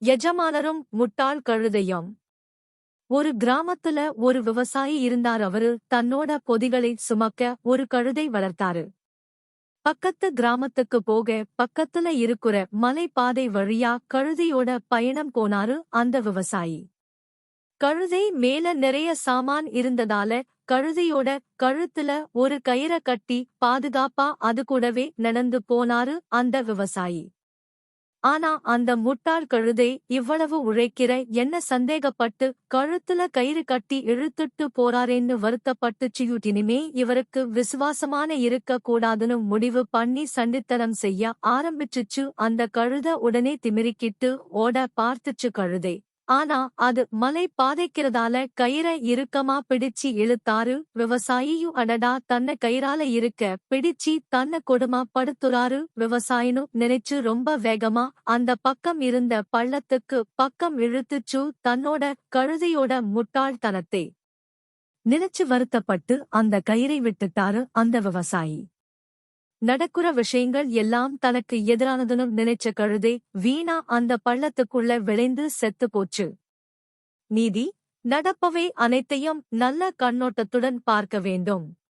எஜமானரும் முட்டாள் கழுதையும். ஒரு கிராமத்துல ஒரு விவசாயி இருந்தார். அவரு தன்னோட பொதிகளை சுமக்க ஒரு கழுதை வளர்த்தாரு. பக்கத்து கிராமத்துக்கு போக பக்கத்துல இருக்கிற மலைப்பாதை வழியா கழுதையோட பயணம் போனாரு அந்த விவசாயி. கழுதை மேல நிறைய சாமான் இருந்ததால கழுதையோட கழுத்துல ஒரு கயிற கட்டி பாதுகாப்பா அது கூடவே நடந்து போனாரு அந்த விவசாயி. ஆனா அந்த முட்டாள் கழுதை இவ்வளவு உழைக்கிற என்ன சந்தேகப்பட்டு கழுத்துல கயிறு கட்டி இழுத்துட்டு போறாரேன்னு வருத்தப்பட்டுச்சு. இனிமே இவருக்கு விசுவாசமான இருக்க கூடாதுன்னு முடிவு பண்ணி சண்டித்தனம் செய்ய ஆரம்பிச்சுச்சு. அந்த கழுத உடனே திமிரிக்கிட்டு ஓட பார்த்துச்சு கழுதை. ஆனா அது மலை பாதைக்கிறதால கயிற இறுக்கமா பிடிச்சி இழுத்தாரு விவசாயியும். அடடா, தன்ன கயிறால இருக்க பிடிச்சி தன்ன கொடுமா படுத்துறாரு விவசாயினு நினைச்சு ரொம்ப வேகமா அந்த பக்கம் இருந்த பள்ளத்துக்கு பக்கம் இழுத்துச்சு தன்னோட கழுதையோட முட்டாள்தனத்தை நினைச்சு வருத்தப்பட்டு அந்த கயிறை விட்டுட்டாரு அந்த விவசாயி. நடக்குற விஷயங்கள் எல்லாம் தனக்கு எதிரானதுன்னு நினைச்ச கழுதை வீணா அந்த பள்ளத்துக்குள்ள விளைந்து செத்து போச்சு. நீதி: நடப்பவை அனைத்தையும் நல்ல கண்ணோட்டத்துடன் பார்க்க வேண்டும்.